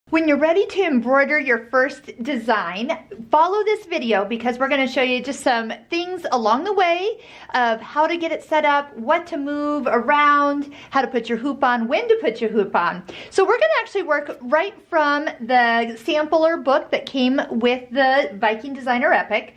When you're ready to embroider your first design, follow this video because we're going to show you just some things along the way of how to get it set up, what to move around, how to put your hoop on, when to put your hoop on. So we're going to actually work right from the sampler book that came with the Viking Designer Epic.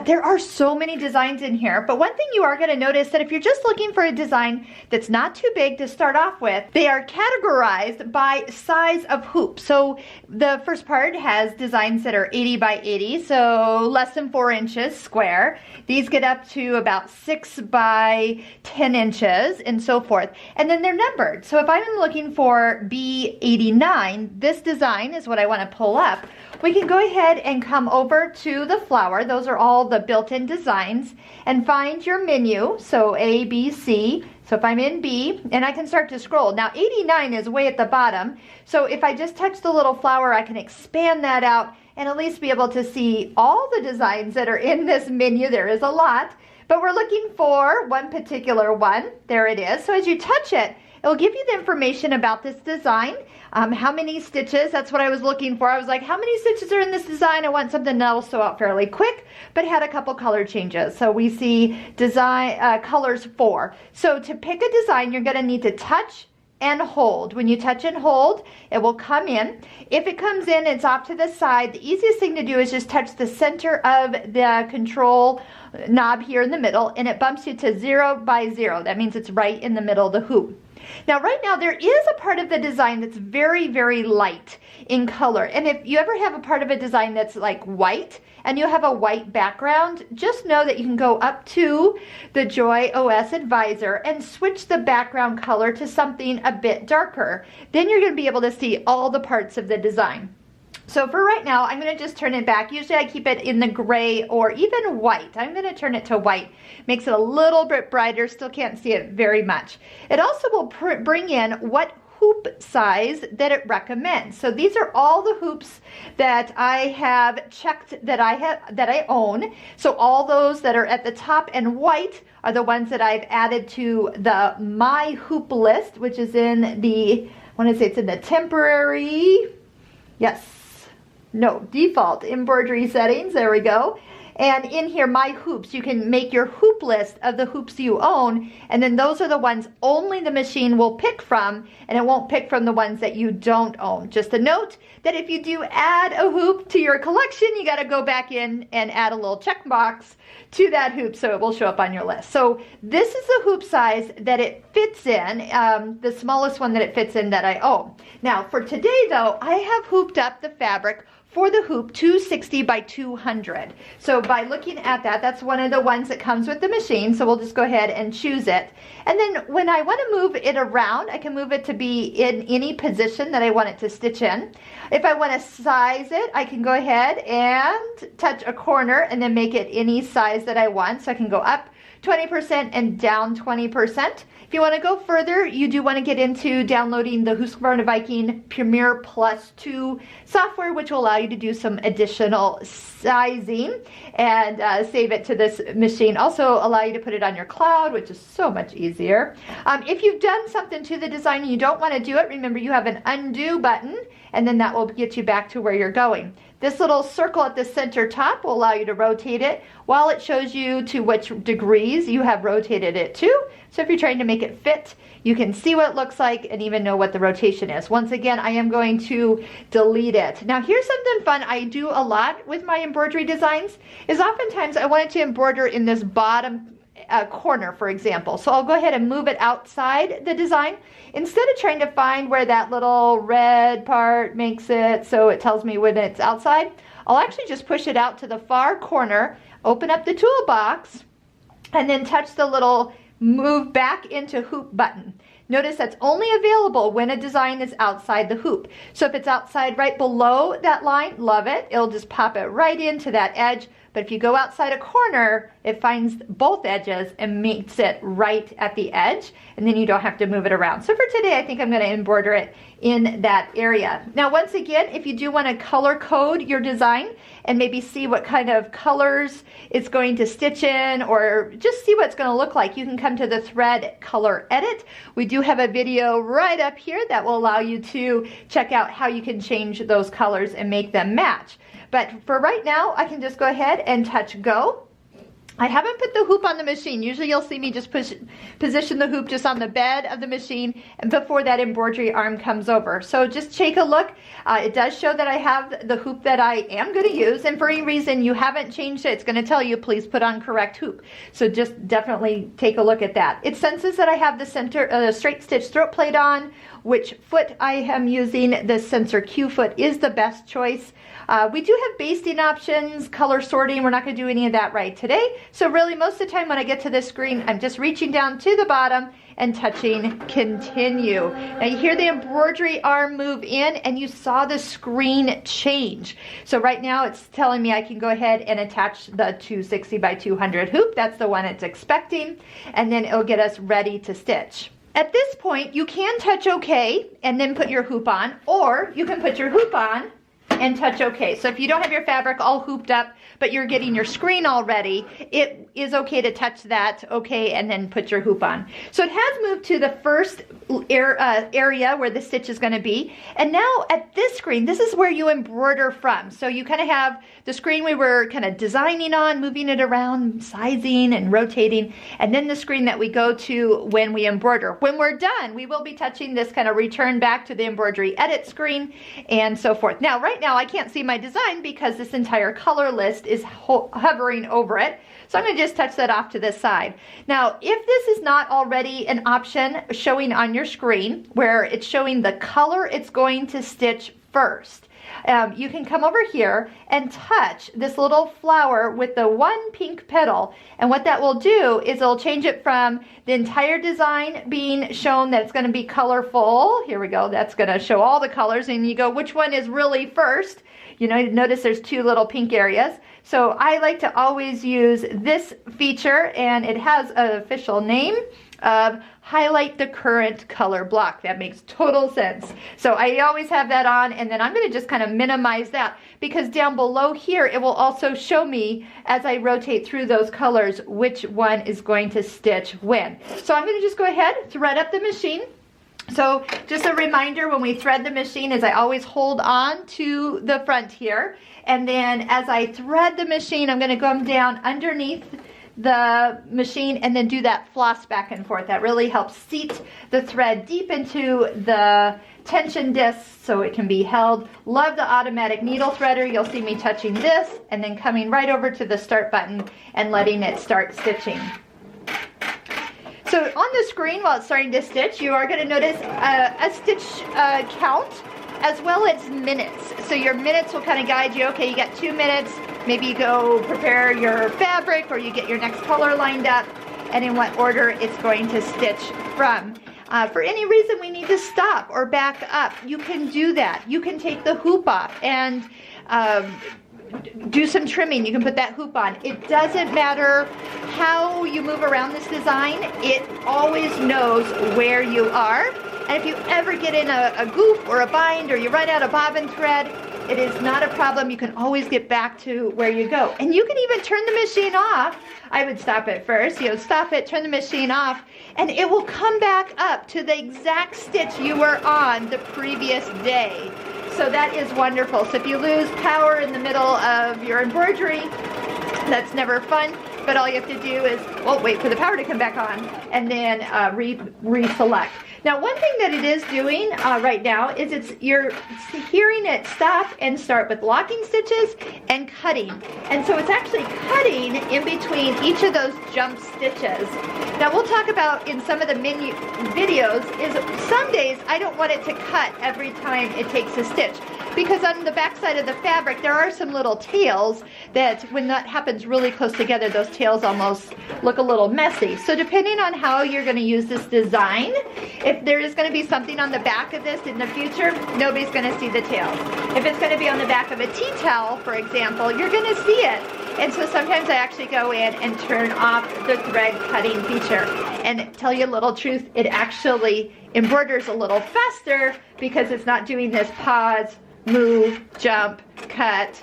There are so many designs in here, but one thing you are going to notice that if you're just looking for a design that's not too big to start off with, they are categorized by size of hoop. So the first part has designs that are 80 by 80, so less than 4 inches square. These get up to about 6 by 10 inches and so forth. And then they're numbered. So if I'm looking for B89, this design is what I want to pull up. We can go ahead and come over to the flower. Those are all the built-in designs, and find your menu. So A, B, C. So if I'm in B, and I can start to scroll. Now 89 is way at the bottom. So if I just touch the little flower, I can expand that out and at least be able to see all the designs that are in this menu. There is a lot, but we're looking for one particular one. There it is. So as you touch it, it will give you the information about this design. How many stitches, that's what I was looking for. I was like, how many stitches are in this design? I want something that'll sew out fairly quick, but had a couple color changes. So we see design colors 4. So to pick a design, you're gonna need to touch and hold. When you touch and hold, it will come in. If it comes in, it's off to the side. The easiest thing to do is just touch the center of the control knob here in the middle, and it bumps you to 0 by 0. That means it's right in the middle of the hoop. Now right now there is a part of the design that's very, very light in color. And if you ever have a part of a design that's like white and you have a white background, just know that you can go up to the Joy OS Advisor and switch the background color to something a bit darker. Then you're going to be able to see all the parts of the design. So for right now, I'm going to just turn it back. Usually I keep it in the gray or even white. I'm going to turn it to white. Makes it a little bit brighter. Still can't see it very much. It also will bring in what hoop size that it recommends. So these are all the hoops that I have checked that I own. So all those that are at the top and white are the ones that I've added to the My Hoop list, which is in the, I want to say it's in the temporary, default embroidery settings. There we go. And in here, My Hoops, you can make your hoop list of the hoops you own, and then those are the ones only the machine will pick from, and it won't pick from the ones that you don't own. Just a note that if you do add a hoop to your collection, you got to go back in and add a little check box to that hoop so it will show up on your list. So this is the hoop size that it fits in, the smallest one that it fits in that I own. Now for today though, I have hooped up the fabric for the hoop 260 by 200. So by looking at that, that's one of the ones that comes with the machine. So we'll just go ahead and choose it. And then when I want to move it around, I can move it to be in any position that I want it to stitch in. If I want to size it, I can go ahead and touch a corner and then make it any size that I want. So I can go up 20% and down 20%. If you want to go further, you do want to get into downloading the Husqvarna Viking Premier Plus 2 software, which will allow you to do some additional sizing and save it to this machine. Also allow you to put it on your cloud, which is so much easier. If you've done something to the design and you don't want to do it, remember you have an undo button, and then that will get you back to where you're going. This little circle at the center top will allow you to rotate it while it shows you to which degrees you have rotated it to. So if you're trying to make it fit, you can see what it looks like and even know what the rotation is. Once again, I am going to delete it. Now here's something fun I do a lot with my embroidery designs, is oftentimes I want it to embroider in this bottom corner, for example. So I'll go ahead and move it outside the design. Instead of trying to find where that little red part makes it so it tells me when it's outside, I'll actually just push it out to the far corner, open up the toolbox, and then touch the little move back into hoop button. Notice that's only available when a design is outside the hoop. So if it's outside right below that line, love it. It'll just pop it right into that edge. But if you go outside a corner, it finds both edges and meets it right at the edge, and then you don't have to move it around. So for today, I think I'm going to embroider it in that area. Now, once again, if you do want to color code your design and maybe see what kind of colors it's going to stitch in, or just see what it's going to look like, you can come to the thread color edit. We do have a video right up here that will allow you to check out how you can change those colors and make them match. But for right now, I can just go ahead and touch go. I haven't put the hoop on the machine. Usually you'll see me just position the hoop just on the bed of the machine and before that embroidery arm comes over. So just take a look. It does show that I have the hoop that I am going to use, and for any reason you haven't changed it, it's going to tell you please put on correct hoop. So just definitely take a look at that. It senses that I have the center straight stitch throat plate on. Which foot I am using, the sensor Q foot is the best choice. We do have basting options, color sorting. We're not going to do any of that right today. So really most of the time when I get to this screen, I'm just reaching down to the bottom and touching continue. Now you hear the embroidery arm move in and you saw the screen change. So right now it's telling me I can go ahead and attach the 260 by 200 hoop. That's the one it's expecting. And then it'll get us ready to stitch. At this point, you can touch OK and then put your hoop on, or you can put your hoop on and touch OK. So if you don't have your fabric all hooped up, but you're getting your screen all ready, it is okay to touch that OK and then put your hoop on. So it has moved to the first area where the stitch is going to be. And now at this screen, this is where you embroider from. So you kind of have the screen we were kind of designing on, moving it around, sizing and rotating, and then the screen that we go to when we embroider. When we're done, we will be touching this kind of return back to the embroidery edit screen and so forth. Now, right now I can't see my design because this entire color list is hovering over it. So I'm going to just touch that off to this side. Now, if this is not already an option showing on your screen where it's showing the color it's going to stitch first, you can come over here and touch this little flower with the one pink petal, and what that will do is it'll change it from the entire design being shown that it's going to be colorful. Here we go, that's going to show all the colors, and you go which one is really first. You know, notice there's two little pink areas. So I like to always use this feature, and it has an official name of highlight the current color block. That makes total sense. So I always have that on, and then I'm going to just kind of minimize that because down below here it will also show me as I rotate through those colors which one is going to stitch when. So I'm going to just go ahead, thread up the machine. So just a reminder, when we thread the machine is I always hold on to the front here, and then as I thread the machine I'm going to come down underneath the machine and then do that floss back and forth. That really helps seat the thread deep into the tension disc so it can be held. Love the automatic needle threader. You'll see me touching this and then coming right over to the start button and letting it start stitching. So on the screen while it's starting to stitch, you are going to notice a stitch count as well as minutes. So your minutes will kind of guide you. Okay, you got 2 minutes. Maybe you go prepare your fabric or you get your next color lined up and in what order it's going to stitch from. For any reason we need to stop or back up, you can do that. You can take the hoop off and do some trimming. You can put that hoop on. It doesn't matter how you move around this design. It always knows where you are. And if you ever get in a goof or a bind or you run out of bobbin thread, it is not a problem. You can always get back to where you go. And you can even turn the machine off. I would stop it first. You know, stop it, turn the machine off, and it will come back up to the exact stitch you were on the previous day. So that is wonderful. So if you lose power in the middle of your embroidery, that's never fun. But all you have to do is, well, wait for the power to come back on and then reselect. Now, one thing that it is doing right now is you're hearing it stop and start with locking stitches and cutting. And so it's actually cutting in between each of those jump stitches. Now, we'll talk about in some of the videos is some days I don't want it to cut every time it takes a stitch, because on the back side of the fabric there are some little tails that when that happens really close together, those tails almost look a little messy. So depending on how you're going to use this design, if there is going to be something on the back of this in the future, nobody's going to see the tails. If it's going to be on the back of a tea towel, for example, you're going to see it. And so sometimes I actually go in and turn off the thread cutting feature. And tell you a little truth, it actually embroiders a little faster because it's not doing this pause, move, jump, cut,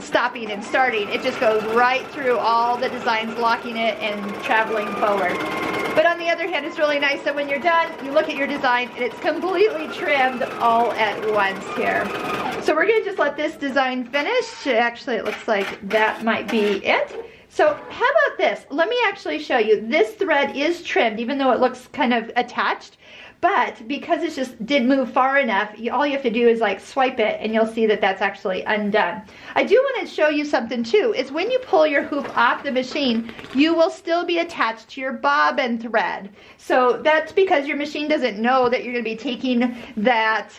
stopping and starting. It just goes right through all the designs, locking it and traveling forward. But on the other hand, it's really nice that when you're done, you look at your design and it's completely trimmed all at once here. So we're gonna just let this design finish. Actually, it looks like that might be it. So how about this? Let me actually show you. This thread is trimmed, even though it looks kind of attached. But because it just didn't move far enough, all you have to do is like swipe it and you'll see that that's actually undone. I do want to show you something too, is when you pull your hoop off the machine, you will still be attached to your bobbin thread. So that's because your machine doesn't know that you're going to be taking that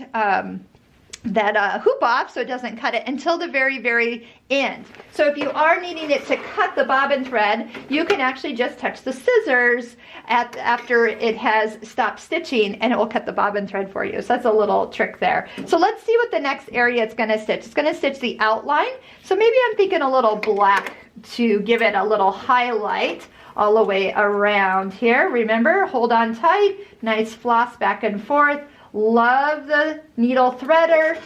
hoop off, so it doesn't cut it until the very, very end. So if you are needing it to cut the bobbin thread, you can actually just touch the scissors after it has stopped stitching and it will cut the bobbin thread for you. So that's a little trick there. So let's see what the next area it's going to stitch. It's going to stitch the outline. So maybe I'm thinking a little black to give it a little highlight all the way around here. Remember, hold on tight, nice floss back and forth. Love the needle threader.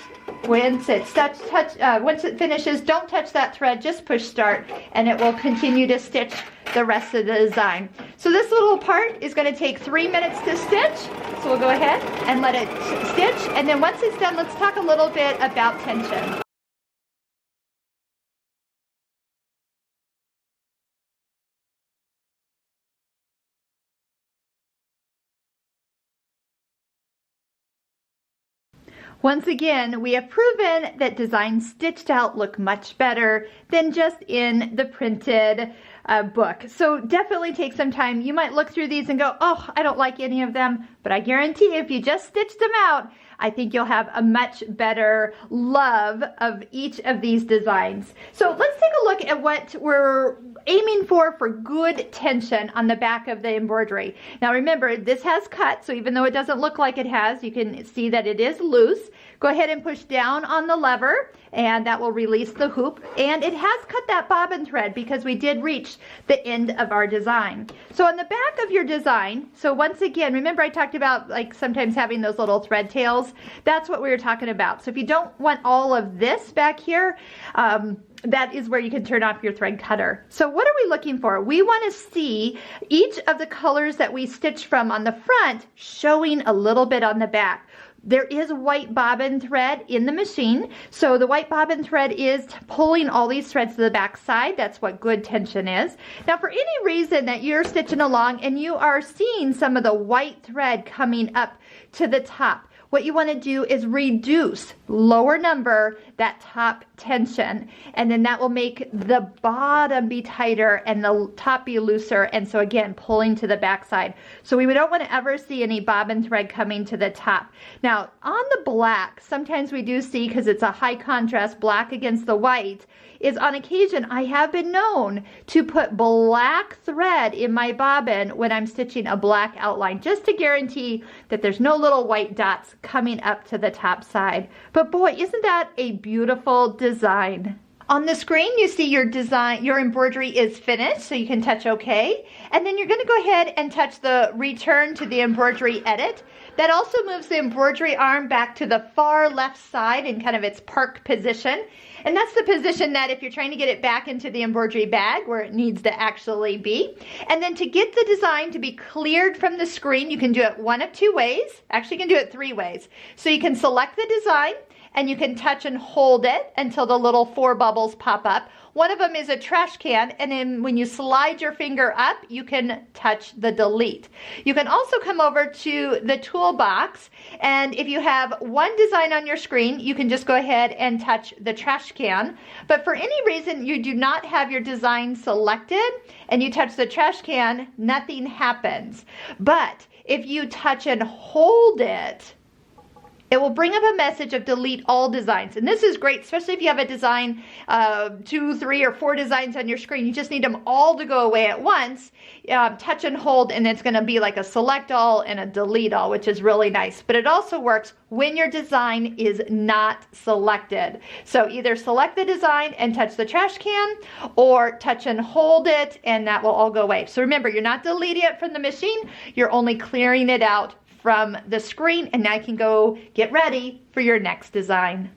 Once it finishes, don't touch that thread, just push start and it will continue to stitch the rest of the design. So this little part is going to take 3 minutes to stitch. So we'll go ahead and let it stitch, and then once it's done, let's talk a little bit about tension. Once again, we have proven that designs stitched out look much better than just in the printed book. So definitely take some time. You might look through these and go, oh, I don't like any of them, but I guarantee if you just stitched them out, I think you'll have a much better love of each of these designs. So let's take a look at what we're aiming for good tension on the back of the embroidery. Now remember, this has cut, so even though it doesn't look like it has, you can see that it is loose. Go ahead and push down on the lever and that will release the hoop. And it has cut that bobbin thread because we did reach the end of our design. So on the back of your design, so once again, remember I talked about like sometimes having those little thread tails? That's what we were talking about. So if you don't want all of this back here, that is where you can turn off your thread cutter. So what are we looking for? We want to see each of the colors that we stitched from on the front showing a little bit on the back. There is white bobbin thread in the machine, so the white bobbin thread is pulling all these threads to the back side. That's what good tension is. Now for any reason that you're stitching along and you are seeing some of the white thread coming up to the top, what you want to do is reduce, lower number, that top tension, and then that will make the bottom be tighter and the top be looser, and so again, pulling to the back side. So we don't want to ever see any bobbin thread coming to the top. Now, on the black, sometimes we do see, because it's a high contrast black against the white, is on occasion I have been known to put black thread in my bobbin when I'm stitching a black outline, just to guarantee that there's no little white dots coming up to the top side. But boy, isn't that a beautiful design? On the screen, you see your design, your embroidery is finished, so you can touch OK. And then you're going to go ahead and touch the return to the embroidery edit. That also moves the embroidery arm back to the far left side in kind of its park position. And that's the position that if you're trying to get it back into the embroidery bag where it needs to actually be. And then to get the design to be cleared from the screen, you can do it one of two ways. Actually, you can do it 3 ways. So you can select the design and you can touch and hold it until the little 4 bubbles pop up. One of them is a trash can, and then when you slide your finger up, you can touch the delete. You can also come over to the toolbox, and if you have one design on your screen, you can just go ahead and touch the trash can. But for any reason you do not have your design selected and you touch the trash can, nothing happens. But if you touch and hold it, it will bring up a message of delete all designs. And this is great, especially if you have a design, 2, 3, or 4 designs on your screen. You just need them all to go away at once. Touch and hold, and it's gonna be like a select all and a delete all, which is really nice. But it also works when your design is not selected. So either select the design and touch the trash can, or touch and hold it, and that will all go away. So remember, you're not deleting it from the machine, you're only clearing it out from the screen, and now you can go get ready for your next design.